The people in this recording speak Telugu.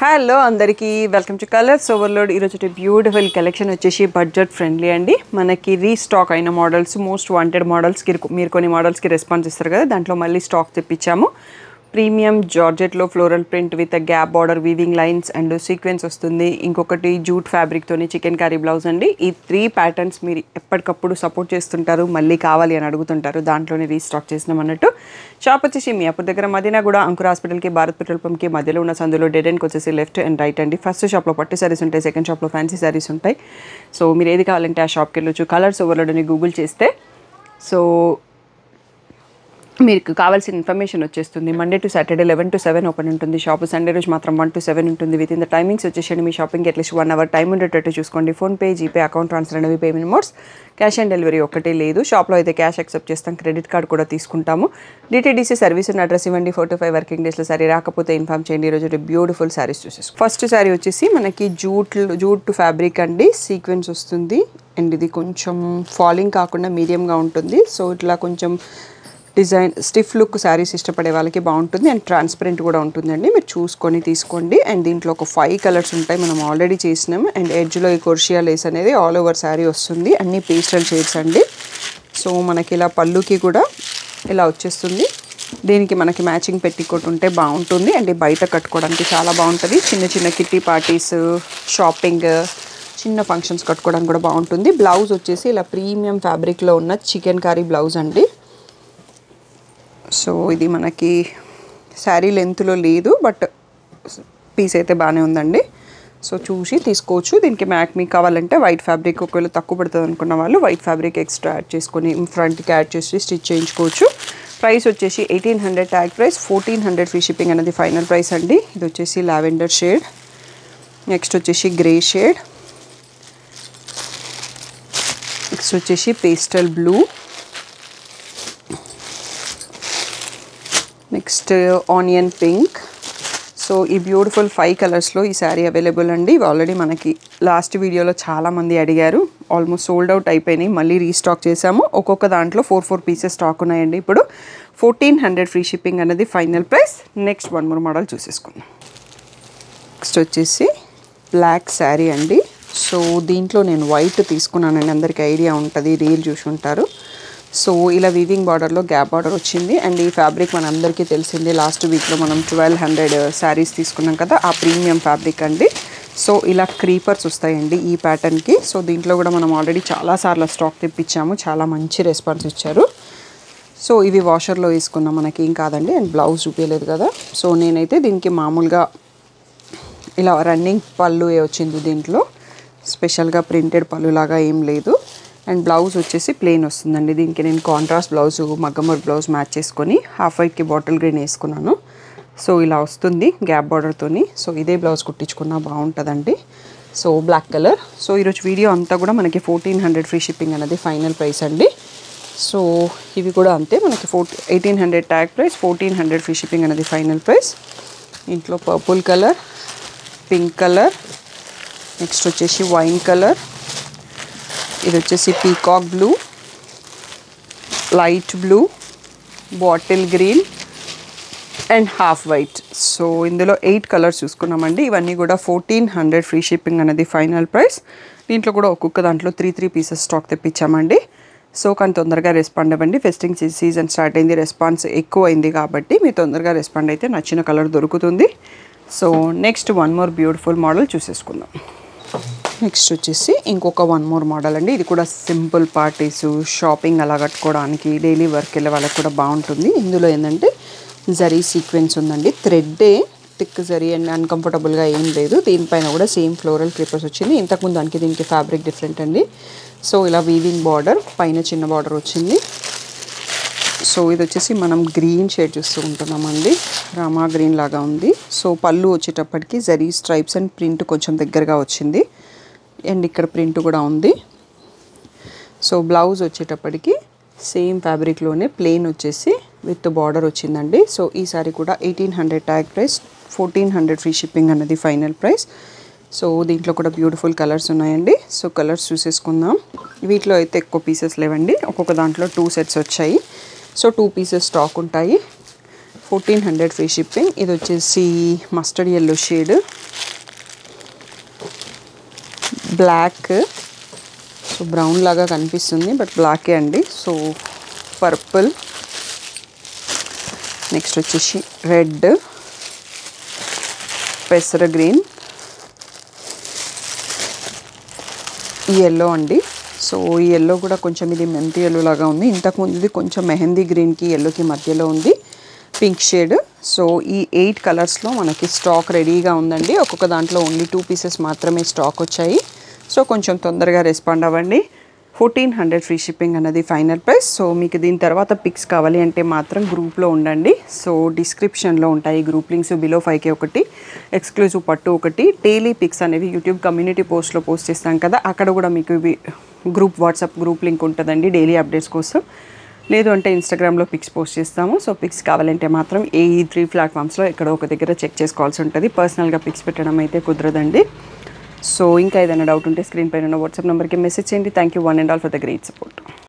హలో అందరికీ వెల్కమ్ టు కలర్స్ ఓవర్లోడ్. ఈరోజు బ్యూటిఫుల్ కలెక్షన్ వచ్చేసి బడ్జెట్ ఫ్రెండ్లీ అండి. మనకి రీస్టాక్ అయిన మోడల్స్, మోస్ట్ వాంటెడ్ మోడల్స్కి మీరు కొన్ని మోడల్స్కి రెస్పాన్స్ ఇస్తారు కదా, దాంట్లో మళ్ళీ స్టాక్ తెప్పించాము. ప్రీమియం జార్జెట్లో floral print with gap border, weaving lines and sequence వస్తుంది. ఇంకొకటి జూట్ ఫ్యాబ్రిక్తోని చికెన్ కర్రీ బ్లౌజ్ అండి. ఈ 3 ప్యాటర్న్స్ మీరు ఎప్పటికప్పుడు సపోర్ట్ చేస్తుంటారు, మళ్ళీ కావాలి అని అడుగుతుంటారు, దాంట్లోనే రీస్టాక్ చేసినాం అన్నట్టు. షాప్ వచ్చేసి మీ అప్పుడు దగ్గర మదీనా కూడా అంకుర్ హాస్పిటల్కి, భారత్ పెట్రోల్ పంప్కి మధ్యలో ఉన్న సందులో డెడ్ ఎండ్కి వచ్చేసి లెఫ్ట్ అండ్ రైట్ అండి. ఫస్ట్ షాప్లో పట్టు శారీస్ ఉంటాయి, సెకండ్ షాప్లో ఫ్యాన్సీ శారీస్ ఉంటాయి. సో మీరు ఏది కావాలంటే ఆ షాప్కి వెళ్ళొచ్చు. కలర్స్ ఓవర్లోడ్ అని గూగుల్ చేస్తే సో మీకు కావాల్సిన ఇన్ఫర్మేషన్ వచ్చేస్తుంది. Monday to Saturday 11 to 7 open ఉంటుంది షాపు. సండే రోజు మాత్రం 1 to 7 ఉంటుంది. విత్ ఇన్ ద టైమింగ్స్ వచ్చేసండి మీ షాపింగ్కి అట్లీస్ట్ 1 hour టైం ఉండేటట్టు చూసుకోండి. ఫోన్పే, జీపే, అకౌంట్ ట్రాన్స్ఫర్ అనేవి payment modes. Cash on delivery ఒకటే లేదు. షాప్లో అయితే క్యాష్ యాక్సెప్ట్ చేస్తాం, క్రెడిట్ కార్డ్ కూడా తీసుకుంటాము. డిటీడీసీ సర్వీస్ ఉన్న అడ్రస్ ఇవ్వండి. 4 to 5 వర్కింగ్ డేస్లో సారీ రాకపోతే ఇన్ఫార్మ్ చేయండి. ఈరోజు బ్యూటిఫుల్ శారీస్ చూసేసి ఫస్ట్ శారీ వచ్చేసి మనకి జూట్ ఫ్యాబ్రిక్ అండి. సీక్వెన్స్ వస్తుంది అండ్ ఇది కొంచెం ఫాలింగ్ కాకుండా మీడియంగా ఉంటుంది. సో ఇట్లా కొంచెం డిజైన్ స్టిఫ్ లుక్ శారీస్ ఇష్టపడే వాళ్ళకి బాగుంటుంది అండ్ ట్రాన్స్పరెంట్ కూడా ఉంటుందండి. మీరు చూసుకొని తీసుకోండి. అండ్ దీంట్లో ఒక 5 కలర్స్ ఉంటాయి, మనం ఆల్రెడీ చేసినాము. అండ్ ఎడ్జ్లో ఈ కొర్షియా లేస్ అనేది ఆల్ ఓవర్ శారీ వస్తుంది. అన్ని పేస్టల్ షేడ్స్ అండి. సో మనకి ఇలా పళ్ళుకి కూడా ఇలా వచ్చేస్తుంది. దీనికి మనకి మ్యాచింగ్ పెట్టికోట్ ఉంటే బాగుంటుంది అండ్ బయట కట్టుకోవడానికి చాలా బాగుంటుంది. చిన్న చిన్న కిట్టి పార్టీస్, షాపింగ్, చిన్న ఫంక్షన్స్ కట్టుకోవడానికి కూడా బాగుంటుంది. బ్లౌజ్ వచ్చేసి ఇలా ప్రీమియం ఫ్యాబ్రిక్లో ఉన్న చికెన్ కర్రీ బ్లౌజ్ అండి. సో ఇది మనకి శారీ లెంత్లో లేదు, బట్ పీస్ అయితే బాగానే ఉందండి. సో చూసి తీసుకోవచ్చు. దీనికి మీకు కావాలంటే వైట్ ఫ్యాబ్రిక్, ఒకవేళ తక్కువ పడుతుంది అనుకున్న వాళ్ళు వైట్ ఫ్యాబ్రిక్ ఎక్స్ట్రా యాడ్ చేసుకొని ఫ్రంట్కి యాడ్ చేసి స్టిచ్ చేయించుకోవచ్చు. ప్రైస్ వచ్చేసి 1800 ట్యాగ్ ప్రైస్, 1400 ఫ్రీ షిప్పింగ్ అనేది ఫైనల్ ప్రైస్ అండి. ఇది వచ్చేసి లావెండర్ షేడ్, నెక్స్ట్ వచ్చేసి గ్రే షేడ్, నెక్స్ట్ వచ్చేసి pastel blue, next onion pink. So ఈ బ్యూటిఫుల్ 5 కలర్స్లో ఈ శారీ అవైలబుల్ అండి. ఆల్రెడీ మనకి లాస్ట్ వీడియోలో చాలామంది అడిగారు, ఆల్మోస్ట్ సోల్డ్ అవుట్ అయిపోయినాయి. మళ్ళీ రీస్టాక్ చేసాము. ఒక్కొక్క దాంట్లో 4 పీసెస్ స్టాక్ ఉన్నాయండి. ఇప్పుడు 1400 ఫ్రీ షిప్పింగ్ అనేది final price. Next 1 more model చూసేసుకుందాం. నెక్స్ట్ వచ్చేసి బ్లాక్ శారీ అండి. సో దీంట్లో నేను వైట్ తీసుకున్నానండి, అందరికీ ఐడియా ఉంటుంది, రీల్ చూసి ఉంటారు. సో ఇలా వీవింగ్ బార్డర్లో గ్యాప్ బార్డర్ వచ్చింది. అండ్ ఈ ఫ్యాబ్రిక్ మన అందరికీ తెలిసింది, లాస్ట్ వీక్లో మనం 1200 శారీస్ తీసుకున్నాం కదా, ఆ ప్రీమియం ఫ్యాబ్రిక్ అండి. సో ఇలా క్రీపర్స్ వస్తాయండి ఈ ప్యాటర్న్కి. సో దీంట్లో కూడా మనం ఆల్రెడీ చాలాసార్లు స్టాక్ తెప్పించాము, చాలా మంచి రెస్పాన్స్ ఇచ్చారు. సో ఇవి వాషర్లో వేసుకున్నాం, మనకి ఏం కాదండి. అండ్ బ్లౌజ్ చూపించలేదు కదా. సో నేనైతే దీనికి మామూలుగా ఇలా రన్నింగ్ పళ్ళు వచ్చింది, దీంట్లో స్పెషల్గా ప్రింటెడ్ పళ్ళు లాగా ఏం లేదు. అండ్ బ్లౌజ్ వచ్చేసి ప్లెయిన్ వస్తుందండి. దీనికి నేను కాంట్రాస్ట్ బ్లౌజ్, మగ్గమూర్ బ్లౌజ్ మ్యాచ్ చేసుకొని హాఫ్ వైట్కి బాటిల్ గ్రీన్ వేసుకున్నాను. సో ఇలా వస్తుంది గ్యాప్ బార్డర్తోని. సో ఇదే బ్లౌజ్ కుట్టించుకున్నా బాగుంటుందండి. So black colour. సో ఈరోజు వీడియో అంతా కూడా మనకి 1400 ఫ్రీ షిప్పింగ్ అనేది ఫైనల్ ప్రైస్ అండి. సో ఇవి కూడా అంతే, మనకి 1800 ట్యాగ్ ప్రైస్, 1400 ఫ్రీ షిప్పింగ్ అనేది ఫైనల్ ప్రైస్. ఇంట్లో purple colour, pink colour, next వచ్చేసి వైన్ కలర్, ఇది వచ్చేసి peacock blue, light blue, bottle green and half white. So ఇందులో 8 కలర్స్ చూసుకున్నామండి. ఇవన్నీ కూడా 1400 ఫ్రీ షిప్పింగ్ అనేది ఫైనల్ ప్రైస్. దీంట్లో కూడా ఒక్కొక్క దాంట్లో 3 పీసెస్ స్టాక్ తెప్పించామండి. సో కానీ తొందరగా రెస్పాండ్ అవ్వండి, ఫెస్టింగ్ సీజన్ స్టార్ట్ అయింది, రెస్పాన్స్ ఎక్కువ అయింది కాబట్టి మీరు తొందరగా రెస్పాండ్ అయితే నచ్చిన కలర్ దొరుకుతుంది. So next 1 more beautiful model చూసేసుకుందాం. నెక్స్ట్ వచ్చేసి ఇంకొక 1 more మోడల్ అండి. ఇది కూడా సింపుల్ పార్టీస్, షాపింగ్ అలా కట్టుకోవడానికి, డైలీ వర్క్ వెళ్ళే వాళ్ళకి కూడా బాగుంటుంది. ఇందులో ఏంటంటే జరీ సీక్వెన్స్ ఉందండి, థ్రెడ్డే, థిక్ జరీ అండ్ అన్కంఫర్టబుల్గా ఏం లేదు. దీనిపైన కూడా సేమ్ ఫ్లోరల్ క్రీపర్స్ వచ్చింది. ఇంతకుముందు దీనికి ఫ్యాబ్రిక్ డిఫరెంట్ అండి. సో ఇలా వీవింగ్ బార్డర్, పైన చిన్న బార్డర్ వచ్చింది. సో ఇది వచ్చేసి మనం గ్రీన్ షేడ్ చూస్తూ ఉంటున్నామండి, రామా గ్రీన్ లాగా ఉంది. సో పళ్ళు వచ్చేటప్పటికి జరీ స్ట్రైప్స్ అండ్ ప్రింట్ కొంచెం దగ్గరగా వచ్చింది. అండ్ ఇక్కడ ప్రింట్ కూడా ఉంది. సో బ్లౌజ్ వచ్చేటప్పటికి సేమ్ ఫ్యాబ్రిక్లోనే ప్లెయిన్ వచ్చేసి విత్ బార్డర్ వచ్చిందండి. సో ఈ సారీ కూడా 1800 ట్యాగ్ ప్రైస్, 1400 ఫ్రీ షిప్పింగ్ అన్నది ఫైనల్ ప్రైస్. సో దీంట్లో కూడా బ్యూటిఫుల్ కలర్స్ ఉన్నాయండి. సో కలర్స్ చూసేసుకుందాం. వీటిలో అయితే ఎక్కువ పీసెస్ లేవండి, ఒక్కొక్క దాంట్లో 2 sets వచ్చాయి. సో 2 pieces స్టాక్ ఉంటాయి. 1400 ఫ్రీ షిప్పింగ్. ఇది వచ్చేసి mustard yellow shade, black, so brown లాగా కనిపిస్తుంది బట్ బ్లాకే అండి. సో పర్పుల్, నెక్స్ట్ వచ్చేసి రెడ్, పెసర గ్రీన్, ఈ ఎల్లో అండి. సో ఈ ఎల్లో కూడా కొంచెం ఇది మెంతి ఎల్లో లాగా ఉంది. ఇంతకుముందు ఇది కొంచెం మెహందీ గ్రీన్కి ఎల్లోకి మధ్యలో ఉంది, పింక్ షేడ్. సో ఈ 8 కలర్స్లో మనకి స్టాక్ రెడీగా ఉందండి. ఒక్కొక్క దాంట్లో ఓన్లీ 2 పీసెస్ మాత్రమే స్టాక్ వచ్చాయి. సో కొంచెం తొందరగా రెస్పాండ్ అవ్వండి. 1400 ఫ్రీ షిప్పింగ్ అన్నది ఫైనల్ ప్రైస్. సో మీకు దీని తర్వాత పిక్స్ కావాలి అంటే మాత్రం గ్రూప్లో ఉండండి. సో డిస్క్రిప్షన్లో ఉంటాయి గ్రూప్ లింక్స్. బిలో 5K ఒకటి, ఎక్స్క్లూజివ్ పట్టు ఒకటి, డైలీ పిక్స్ అనేవి యూట్యూబ్ కమ్యూనిటీ పోస్ట్లో పోస్ట్ చేస్తాం కదా, అక్కడ కూడా మీకు గ్రూప్ వాట్సాప్ గ్రూప్ లింక్ ఉంటుందండి డైలీ అప్డేట్స్ కోసం. లేదు అంటే ఇన్స్టాగ్రామ్లో పిక్స్ పోస్ట్ చేస్తాము. సో పిక్స్ కావాలంటే మాత్రం ఈ 3 ప్లాట్ఫామ్స్లో ఎక్కడో ఒక దగ్గర చెక్ చేసుకోవాల్సి ఉంటుంది. పర్సనల్గా పిక్స్ పెట్టడం అయితే కుదరదండి. సో ఇంకా ఏదైనా డౌట్ ఉంటే స్క్రీన్ పైన ఉన్న వాట్సాప్ నెంబర్కి మెసేజ్ చేయండి. Thank you one and all for the great support.